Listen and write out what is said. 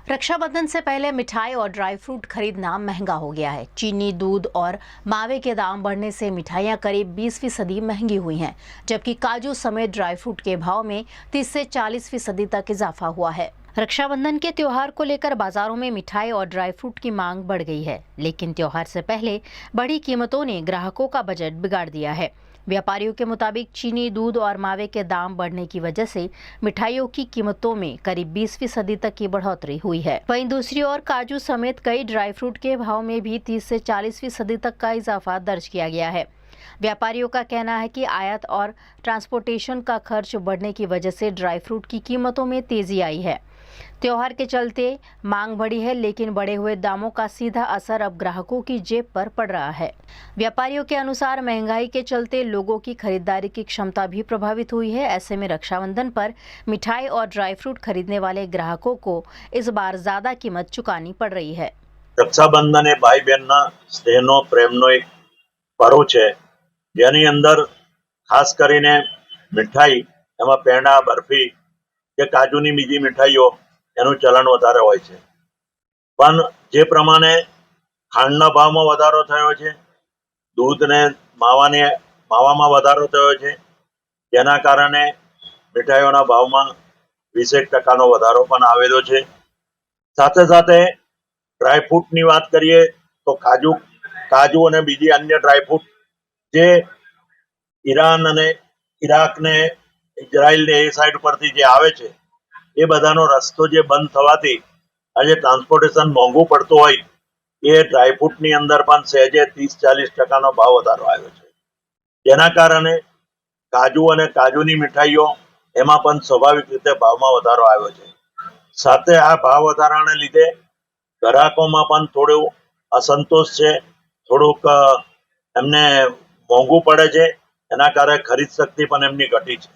रक्षाबंधन से पहले मिठाई और ड्राई फ्रूट खरीदना महंगा हो गया है। चीनी, दूध और मावे के दाम बढ़ने से मिठाइयां करीब 20% महंगी हुई हैं, जबकि काजू समेत ड्राई फ्रूट के भाव में 30 से 40% तक इजाफा हुआ है। रक्षाबंधन के त्योहार को लेकर बाजारों में मिठाई और ड्राई फ्रूट की मांग बढ़ गई है, लेकिन त्योहार से पहले बढ़ी कीमतों ने ग्राहकों का बजट बिगाड़ दिया है। व्यापारियों के मुताबिक चीनी, दूध और मावे के दाम बढ़ने की वजह से मिठाइयों की कीमतों में करीब 20% तक की बढ़ोतरी हुई है। वहीं दूसरी ओर काजू समेत कई ड्राई फ्रूट के भाव में भी 30 से 40% तक का इजाफा दर्ज किया गया है। व्यापारियों का कहना है कि आयात और ट्रांसपोर्टेशन का खर्च बढ़ने की वजह से ड्राई फ्रूट की कीमतों में तेजी आई है। त्योहार के चलते मांग बढ़ी है, लेकिन बढ़े हुए दामों का सीधा असर अब ग्राहकों की जेब पर पड़ रहा है। व्यापारियों के अनुसार महंगाई के चलते लोगों की खरीदारी की क्षमता भी प्रभावित हुई है। ऐसे में रक्षाबंधन पर मिठाई और ड्राई फ्रूट खरीदने वाले ग्राहकों को इस बार ज्यादा कीमत चुकानी पड़ रही है। रक्षाबंधन ए भाई बहनना स्नेहनो प्रेमनो एक पर्व है, જેની અંદર ખાસ કરીને મીઠાઈ એમાં પેંડા, બરફી કે કાજુની બીજી મીઠાઈઓ એનું ચલણ વધારે હોય છે। પણ જે પ્રમાણે ખાંડના ભાવમાં વધારો થયો છે, દૂધ ને માવામાં વધારો થયો છે, જેના કારણે મીઠાઈઓના ભાવમાં 20% વધારો પણ આવેલો છે। સાથે સાથે ડ્રાયફ્રૂટની વાત કરીએ તો કાજુ અને બીજી અન્ય ડ્રાયફ્રૂટ જે ઈરાન અને ઈરાક ને ઇઝરાયલ ને એ સાઈડ પરથી જે આવે છે, એ બધાનો રસ્તો જે બંધ થવાથી આજે ટ્રાન્સપોર્ટેશન મોંઘું પડતું હોય, એ ડ્રાયફ્રૂટની અંદર પણ સહેજે 30-40% ભાવ વધારો આવ્યો છે। જેના કારણે કાજુ અને કાજુની મીઠાઈઓ એમાં પણ સ્વાભાવિક રીતે ભાવમાં વધારો આવ્યો છે। સાથે આ ભાવ વધારાને લીધે ગ્રાહકોમાં પણ થોડું અસંતોષ છે, થોડુંક એમને મોંઘું પડે છે, એના કારણે ખરીદ શક્તિ પણ એમની ઘટી છે।